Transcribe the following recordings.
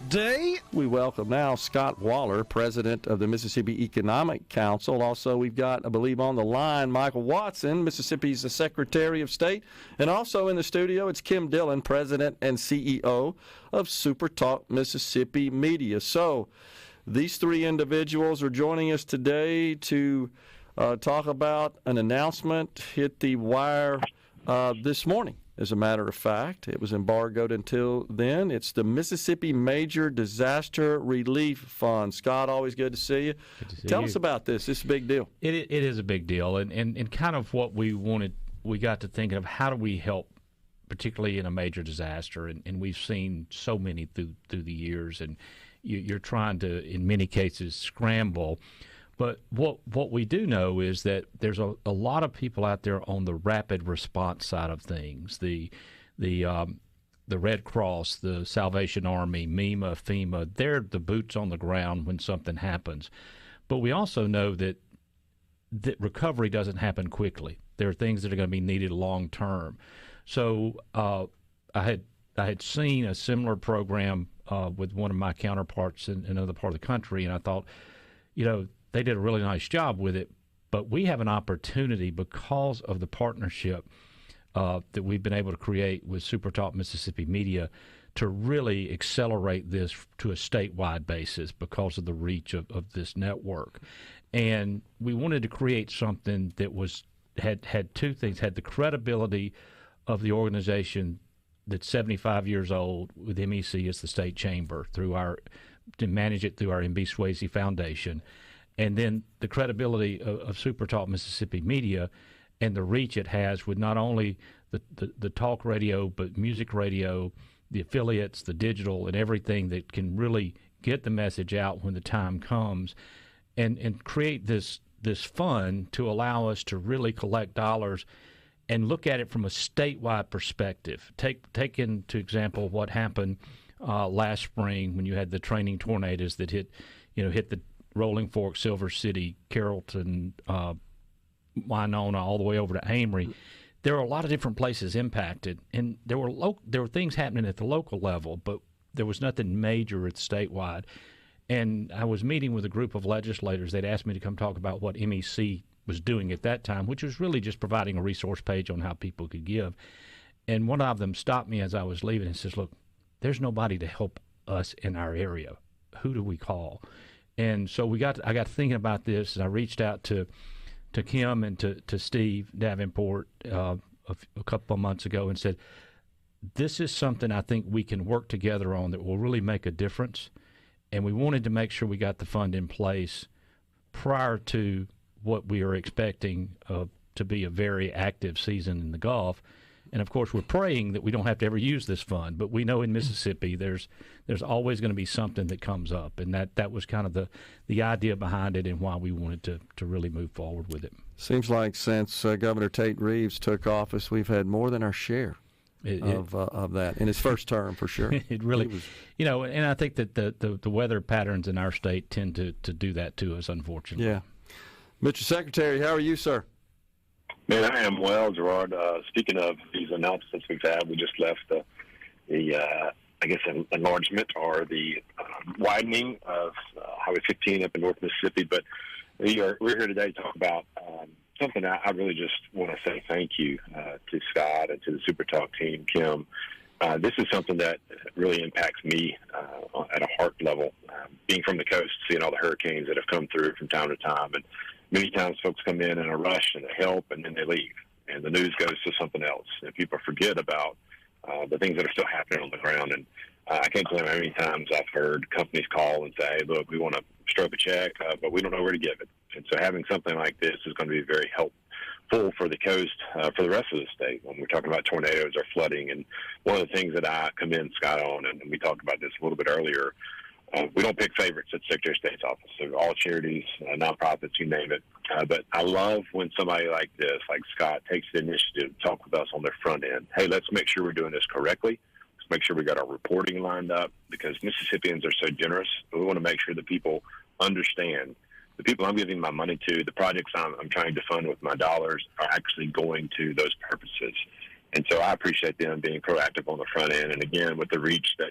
Day. We welcome now Scott Waller, president of the Mississippi Economic Council. Also, we've got, I believe, on the line, Michael Watson, Mississippi's Secretary of State. And also in the studio, it's Kim Dillon, president and CEO of SuperTalk Mississippi Media. So these three individuals are joining us today to talk about an announcement hit the wire this morning. As a matter of fact, it was embargoed until then. It's the Mississippi Major Disaster Relief Fund. Scott, always good to see you. Tell us about this. It's a big deal. It is a big deal, and kind of what we got to thinking of how do we help, particularly in a major disaster, and we've seen so many through the years, and you're trying to, in many cases, scramble. But what we do know is that there's a lot of people out there on the rapid response side of things, the Red Cross, the Salvation Army, MEMA, FEMA. They're the boots on the ground when something happens. But we also know that recovery doesn't happen quickly. There are things that are going to be needed long term. So I had seen a similar program with one of my counterparts in another part of the country, and I thought, they did a really nice job with it, but we have an opportunity because of the partnership that we've been able to create with SuperTalk Mississippi Media to really accelerate this to a statewide basis because of the reach of this network. And we wanted to create something that had two things, had the credibility of the organization that's 75 years old with MEC as the state chamber to manage it through our M.B. Swayze Foundation. And then the credibility of SuperTalk Mississippi Media and the reach it has with not only the talk radio, but music radio, the affiliates, the digital, and everything that can really get the message out when the time comes, and create this fund to allow us to really collect dollars and look at it from a statewide perspective. Take into example what happened last spring when you had the training tornadoes that hit the Rolling Fork, Silver City, Carrollton, Winona, all the way over to Amory. There are a lot of different places impacted, and there were things happening at the local level, but there was nothing major at statewide. And I was meeting with a group of legislators. They'd asked me to come talk about what MEC was doing at that time, which was really just providing a resource page on how people could give. And one of them stopped me as I was leaving and says, "Look, there's nobody to help us in our area. Who do we call?" And so I got thinking about this, and I reached out to Kim and to Steve Davenport a couple of months ago and said, this is something I think we can work together on that will really make a difference. And we wanted to make sure we got the fund in place prior to what we are expecting to be a very active season in the Gulf. And, of course, we're praying that we don't have to ever use this fund. But we know in Mississippi there's always going to be something that comes up. And that was kind of the idea behind it and why we wanted to really move forward with it. Seems like since Governor Tate Reeves took office, we've had more than our share of that in his first term, for sure. It really was. And I think that the weather patterns in our state tend to do that to us, unfortunately. Yeah. Mr. Secretary, how are you, sir? Man, I am well, Gerard. Speaking of these announcements we've had, we just left the enlargement or the widening of Highway 15 up in North Mississippi. But we're here today to talk about something I really just want to say thank you to Scott and to the SuperTalk team, Kim. This is something that really impacts me at a heart level. Being from the coast, seeing all the hurricanes that have come through from time to time, and many times folks come in a rush and they help, and then they leave, and the news goes to something else, and people forget about the things that are still happening on the ground. And I can't tell you how many times I've heard companies call and say, "Hey, look, we want to stroke a check, but we don't know where to give it." And so having something like this is going to be very helpful for the coast, for the rest of the state when we're talking about tornadoes or flooding. And one of the things that I commend Scott on, and we talked about this a little bit earlier, we don't pick favorites at the Secretary of State's office. So all charities, nonprofits, you name it. But I love when somebody like this, like Scott, takes the initiative to talk with us on their front end. Hey, let's make sure we're doing this correctly. Let's make sure we got our reporting lined up, because Mississippians are so generous. We want to make sure that people understand the people I'm giving my money to, the projects I'm trying to fund with my dollars, are actually going to those purposes. And so I appreciate them being proactive on the front end. And again, with the reach that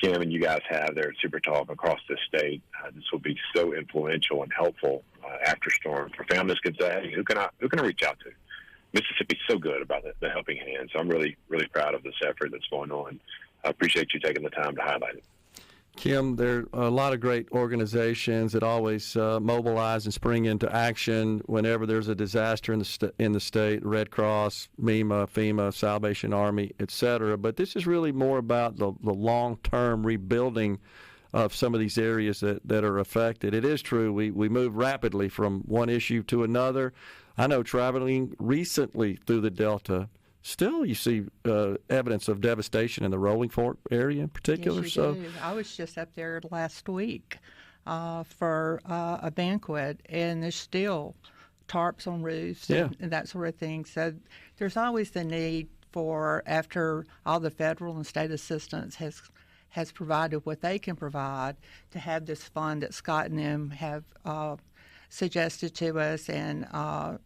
Kim and you guys have there at SuperTalk across the state. This will be so influential and helpful after storm for families can say, hey, who can I reach out to? Mississippi's so good about the helping hand. So I'm really, really proud of this effort that's going on. I appreciate you taking the time to highlight it. Kim, there are a lot of great organizations that always mobilize and spring into action whenever there's a disaster in the state, Red Cross, MEMA, FEMA, Salvation Army, et cetera. But this is really more about the long-term rebuilding of some of these areas that are affected. It is true, we move rapidly from one issue to another. I know traveling recently through the Delta, still, you see evidence of devastation in the Rolling Fork area in particular. Yes, you do. I was just up there last week for a banquet, and there's still tarps on roofs and that sort of thing. So there's always the need for, after all the federal and state assistance has provided what they can provide, to have this fund that Scott and them have suggested to us and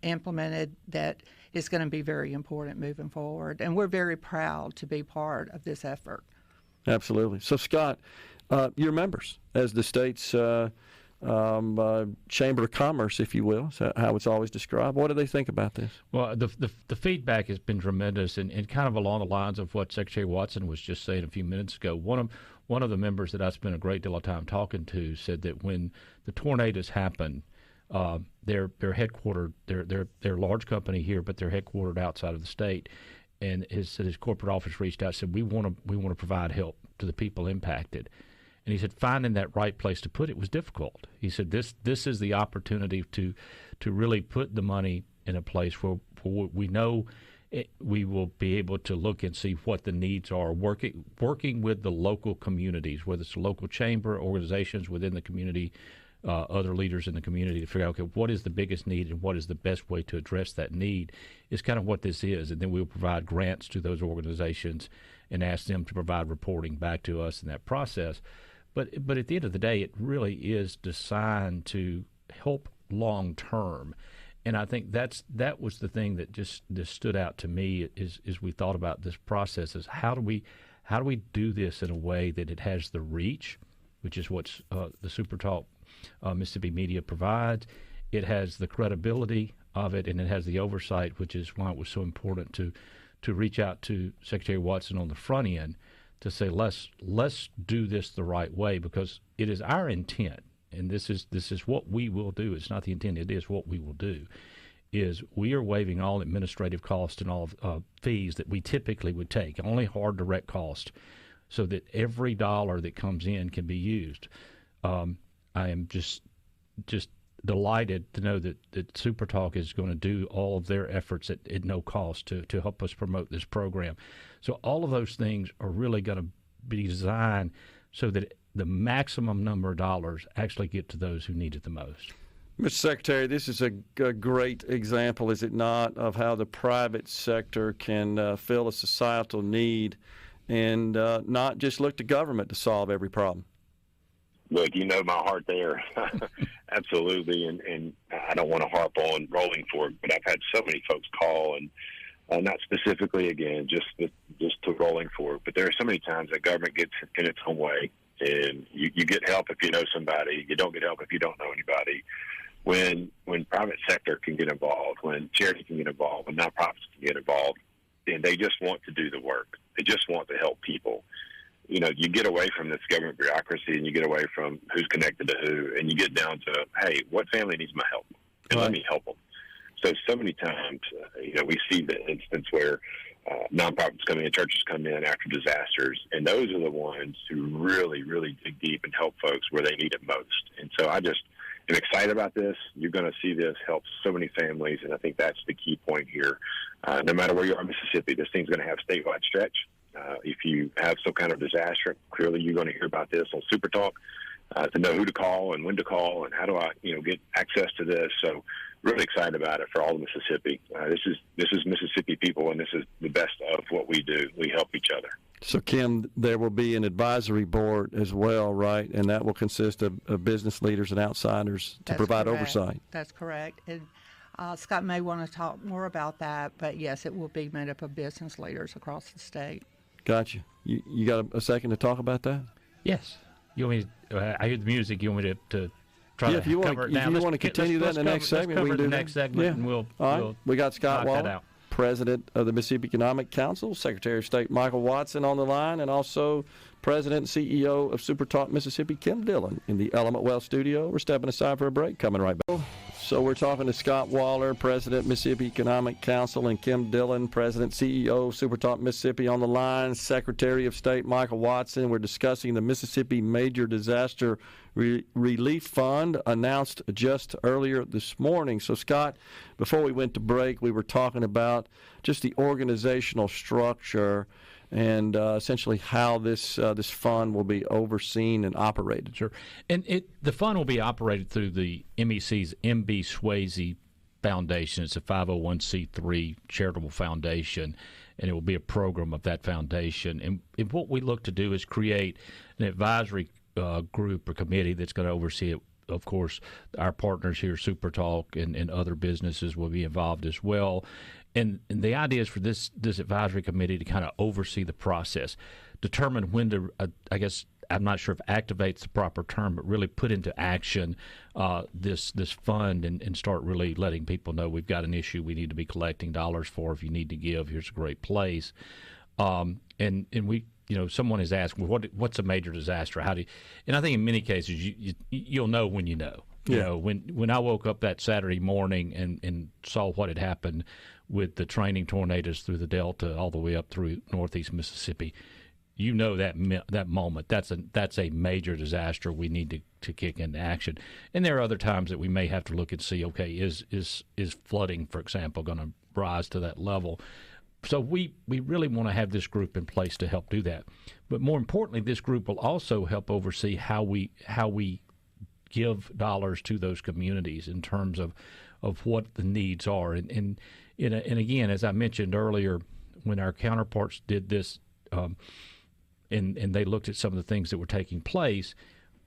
implemented that is going to be very important moving forward. And we're very proud to be part of this effort. Absolutely. So, Scott, your members, as the state's Chamber of Commerce, if you will, is how it's always described, what do they think about this? Well, the feedback has been tremendous, and kind of along the lines of what Secretary Watson was just saying a few minutes ago. One of the members that I spent a great deal of time talking to said that when the tornadoes happen, they're headquartered. They're a large company here, but they're headquartered outside of the state. And his corporate office reached out and said, we want to provide help to the people impacted. And he said finding that right place to put it was difficult. He said this is the opportunity to really put the money in a place where we know we will be able to look and see what the needs are, working with the local communities, whether it's a local chamber, organizations within the community, other leaders in the community, to figure out, okay, what is the biggest need and what is the best way to address that need is kind of what this is. And then we'll provide grants to those organizations and ask them to provide reporting back to us in that process. But at the end of the day, it really is designed to help long term. And I think that was the thing that just stood out to me is we thought about this process is how do we do this in a way that it has the reach, which is what the SuperTalk Mississippi Media provides. It has the credibility of it, and it has the oversight, which is why it was so important to reach out to Secretary Watson on the front end to say let's do this the right way, because it is our intent, and this is what we will do. It's not the intent; it is what we will do. Is we are waiving all administrative costs and all fees that we typically would take, only hard direct cost, so that every dollar that comes in can be used. I am just delighted to know that SuperTalk is going to do all of their efforts at no cost to help us promote this program. So all of those things are really going to be designed so that the maximum number of dollars actually get to those who need it the most. Mr. Secretary, this is a great example, is it not, of how the private sector can fill a societal need and not just look to government to solve every problem. Look, you know my heart there. Absolutely. And I don't want to harp on Rolling Fork, but I've had so many folks call, and not specifically, again, just to Rolling Fork, but there are so many times that government gets in its own way, and you get help if you know somebody. You don't get help if you don't know anybody. When private sector can get involved, when charity can get involved, when nonprofits can get involved, and they just want to do the work. They just want to help people. You know, you get away from this government bureaucracy, and you get away from who's connected to who, and you get down to, hey, what family needs my help? And let me help them. So many times, we see the instance where nonprofits come in, churches come in after disasters, and those are the ones who really, really dig deep and help folks where they need it most. And so I just am excited about this. You're going to see this help so many families, and I think that's the key point here. No matter where you are in Mississippi, this thing's going to have statewide stretch. If you have some kind of disaster, clearly you're going to hear about this on SuperTalk to know who to call and when to call and how do I, get access to this. So really excited about it for all of Mississippi. This is Mississippi people, and this is the best of what we do. We help each other. So, Kim, there will be an advisory board as well, right? And that will consist of business leaders and outsiders to provide oversight. That's correct. And Scott may want to talk more about that, but yes, it will be made up of business leaders across the state. Gotcha. You got a second to talk about that? Yes. You want me to, I hear the music. You want me to try if you to cover it now? If you want to continue that in the next segment, we can do the that. next segment, and All right. We got Scott Waller, President of the Mississippi Economic Council, Secretary of State Michael Watson on the line, and also President and CEO of SuperTalk Mississippi, Kim Dillon, in the Element Well studio. We're stepping aside for a break. Coming right back. So we're talking to Scott Waller, President, Mississippi Economic Council, and Kim Dillon, President, CEO of SuperTalk Mississippi on the line, Secretary of State Michael Watson. We're discussing the Mississippi Major Disaster Relief Fund announced just earlier this morning. So, Scott, before we went to break, we were talking about just the organizational structure and essentially how this fund will be overseen and operated. Sure. And the fund will be operated through the MEC's MB Swayze Foundation. It's a 501c3 charitable foundation, and it will be a program of that foundation. And what we look to do is create an advisory group or committee that's going to oversee it. Of course, our partners here, SuperTalk, and other businesses will be involved as well. And the idea is for this advisory committee to kind of oversee the process, determine when to, I guess, I'm not sure if activate's the proper term, but really put into action this fund and start really letting people know we've got an issue we need to be collecting dollars for. If you need to give, here's a great place. And we, someone has asked, well, what's a major disaster? How do you, and I think in many cases you'll know when you know. You know, when I woke up that Saturday morning and saw what had happened with the training tornadoes through the Delta all the way up through northeast Mississippi, that moment that's a major disaster. We need to kick into action. And there are other times that we may have to look and see, okay, is flooding, for example, going to rise to that level? So we really want to have this group in place to help do that. But more importantly, this group will also help oversee how we give dollars to those communities in terms of what the needs are. And again, as I mentioned earlier, when our counterparts did this and they looked at some of the things that were taking place,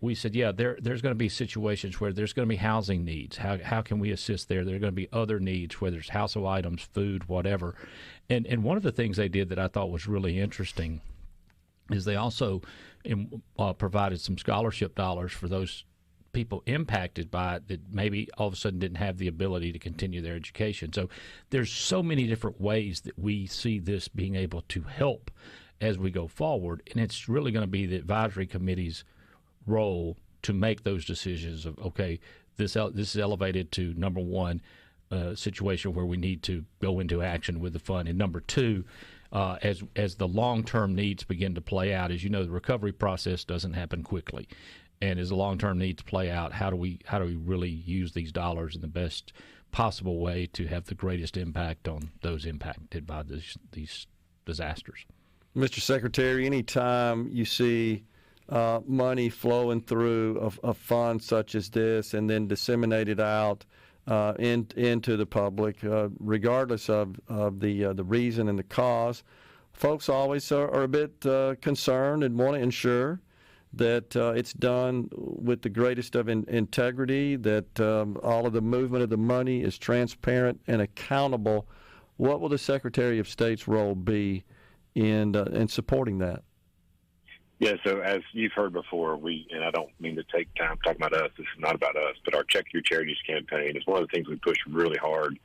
we said, there's going to be situations where there's going to be housing needs. How can we assist there? There are going to be other needs, whether it's household items, food, whatever. And one of the things they did that I thought was really interesting is they also provided some scholarship dollars for those people impacted by it that maybe all of a sudden didn't have the ability to continue their education. So there's so many different ways that we see this being able to help as we go forward, and it's really going to be the advisory committee's role to make those decisions of, okay, this is elevated to, number one, a situation where we need to go into action with the fund, and number two, as the long-term needs begin to play out. As you know, the recovery process doesn't happen quickly. And as the long-term needs play out, how do we really use these dollars in the best possible way to have the greatest impact on those impacted by these disasters? Mr. Secretary, anytime you see money flowing through a fund such as this and then disseminated out into the public, regardless of the reason and the cause, folks always are a bit concerned and want to ensure that it's done with the greatest of integrity, that all of the movement of the money is transparent and accountable. What will the Secretary of State's role be in supporting that? Yeah, so as you've heard before, and I don't mean to take time talking about us, this is not about us, but our Check Your Charities campaign is one of the things we push really hard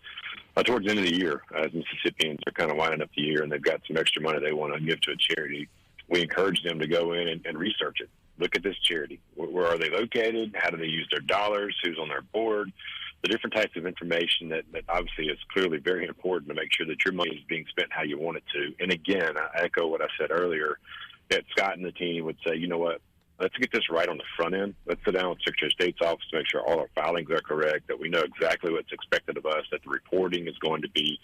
towards the end of the year. As Mississippians are kind of winding up the year and they've got some extra money they want to give to a charity, we encourage them to go in and research it. Look at this charity. Where are they located? How do they use their dollars? Who's on their board? The different types of information that obviously is clearly very important to make sure that your money is being spent how you want it to. And again, I echo what I said earlier, that Scott and the team would say, you know what, let's get this right on the front end. Let's sit down with Secretary of State's office to make sure all our filings are correct, that we know exactly what's expected of us, that the reporting is going to be,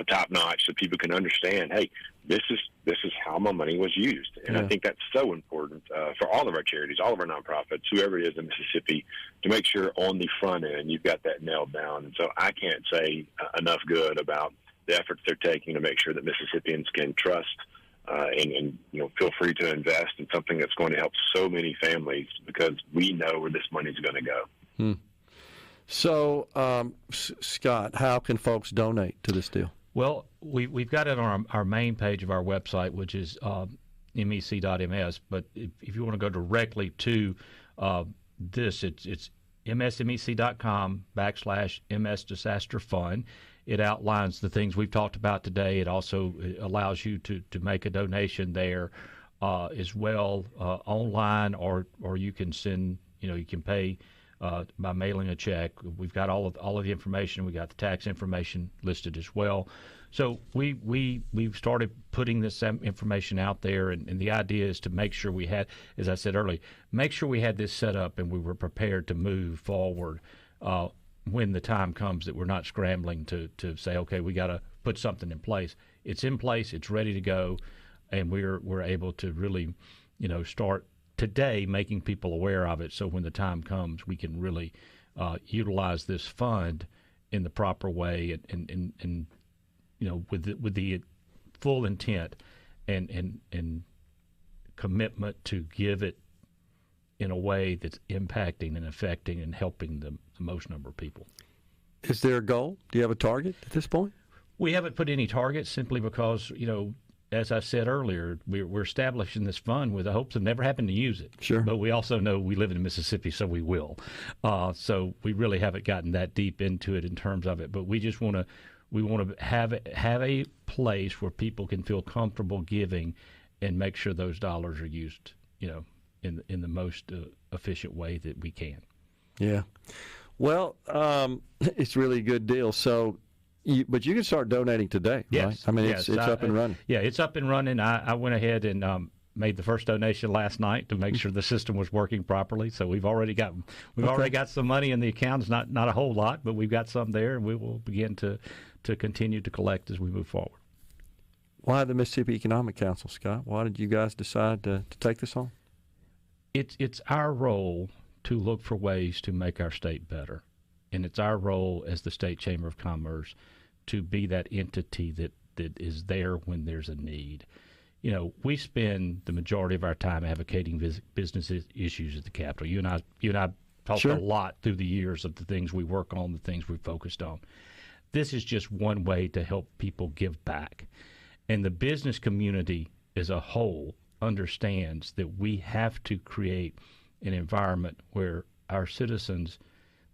top-notch so people can understand, hey, this is how my money was used. And I think that's so important for all of our charities, all of our nonprofits, whoever it is in Mississippi, to make sure on the front end you've got that nailed down. And so I can't say enough good about the efforts they're taking to make sure that Mississippians can trust and feel free to invest in something that's going to help so many families, because we know where this money is going to go. So, Scott, how can folks donate to this deal? Well, we've got it on our main page of our website, which is mec.ms. But if you want to go directly to this, it's msmec.com/MS Disaster Fund. It outlines the things we've talked about today. It also allows you to make a donation there as well online, or you can send, you can pay by mailing a check. We've got all of the information. We got the tax information listed as well. So we've started putting this information out there, and the idea is to make sure we had, as I said earlier, make sure we had this set up and we were prepared to move forward when the time comes, that we're not scrambling to say, okay, we got to put something in place. It's in place. It's ready to go, and we're able to really, start today making people aware of it, so when the time comes, we can really utilize this fund in the proper way, and with the full intent and commitment to give it in a way that's impacting and affecting and helping the most number of people. Is there a goal? Do you have a target at this point? We haven't put any targets, simply because, as I said earlier, we're establishing this fund with the hopes of never having to use it. Sure. But we also know we live in Mississippi, so we will. So we really haven't gotten that deep into it in terms of it. But we just want to have a place where people can feel comfortable giving, and make sure those dollars are used, in the most efficient way that we can. Yeah. Well, it's really a good deal. So. But you can start donating today, yes. Right? I mean, yes. It's up and running. Yeah, it's up and running. I went ahead and made the first donation last night to make sure the system was working properly. So we've already got some money in the account. It's not a whole lot, but we've got some there, and we will begin to continue to collect as we move forward. Why the Mississippi Economic Council, Scott? Why did you guys decide to take this on? It's our role to look for ways to make our state better. And it's our role as the State Chamber of Commerce to be that entity that is there when there's a need. We spend the majority of our time advocating business issues at the Capitol. You and I talked Sure. a lot through the years of the things we work on, the things we focused on. This is just one way to help people give back. And the business community as a whole understands that we have to create an environment where our citizens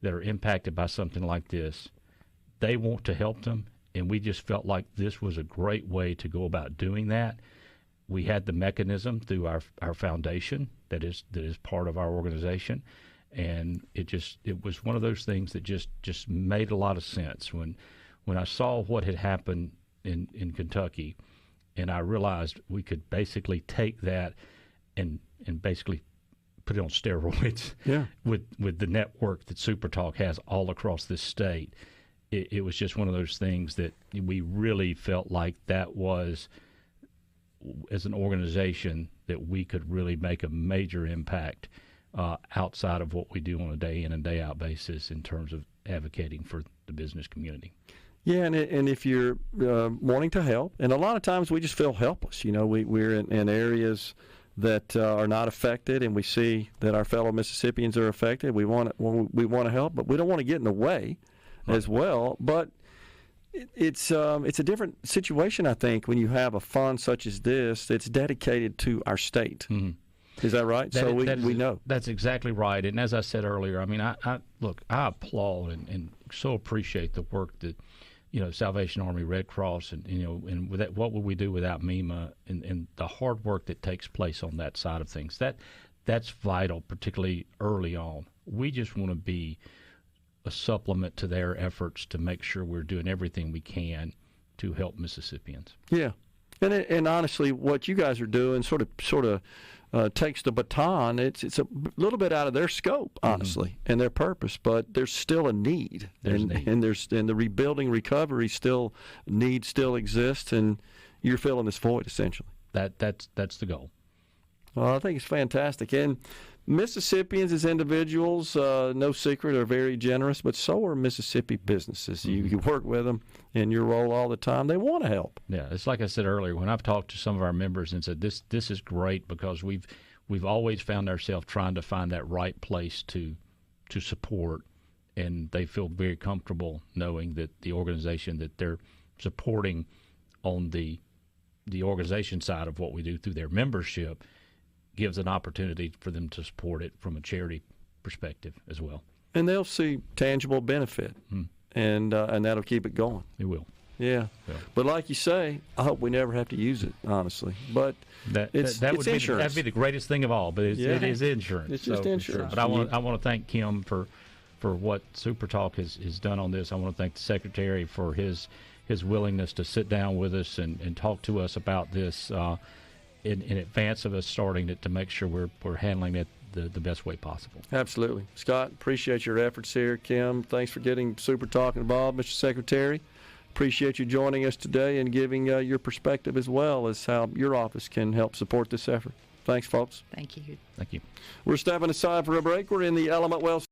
that are impacted by something like this, they want to help them, and we just felt like this was a great way to go about doing that. We had the mechanism through our foundation that is part of our organization, and it was one of those things that just made a lot of sense when I saw what had happened in Kentucky, and I realized we could basically take that and basically put it on steroids. Yeah. with the network that SuperTalk has all across this state. It was just one of those things that we really felt like that was, as an organization, that we could really make a major impact outside of what we do on a day in and day out basis in terms of advocating for the business community. Yeah, and if you're wanting to help, and a lot of times we just feel helpless. We're in areas that are not affected, and we see that our fellow Mississippians are affected. We want to help, but we don't want to get in the way as well. But it's a different situation, I think, when you have a fund such as this that's dedicated to our state. Mm-hmm. Is that right? We know. That's exactly right. And as I said earlier, I mean, I applaud and so appreciate the work that Salvation Army, Red Cross, and with that, what would we do without MEMA and the hard work that takes place on that side of things? That's vital, particularly early on. We just want to be a supplement to their efforts to make sure we're doing everything we can to help Mississippians. Yeah, and honestly, what you guys are doing sort of takes the baton. It's a little bit out of their scope, honestly, mm-hmm. and their purpose, but there's still a need. And the rebuilding recovery still exists, and you're filling this void essentially. That's the goal. Well, I think it's fantastic. And Mississippians as individuals, no secret, are very generous, but so are Mississippi businesses. Mm-hmm. You work with them in your role all the time. They want to help. Yeah, it's like I said earlier, when I've talked to some of our members and said this is great, because we've always found ourselves trying to find that right place to support, and they feel very comfortable knowing that the organization that they're supporting on the organization side of what we do through their membership gives an opportunity for them to support it from a charity perspective as well. And they'll see tangible benefit, and that'll keep it going. It will. Yeah. But like you say, I hope we never have to use it, honestly. But it's insurance. That'd be the greatest thing of all, but it is insurance. It's just insurance. But I want to thank Kim for what SuperTalk has done on this. I want to thank the Secretary for his willingness to sit down with us and talk to us about this in advance of us starting it, to make sure we're handling it the best way possible. Absolutely. Scott, appreciate your efforts here. Kim, thanks for getting SuperTalk involved, Mr. Secretary. Appreciate you joining us today and giving your perspective as well as how your office can help support this effort. Thanks, folks. Thank you. Thank you. We're stepping aside for a break. We're in the Element Wealth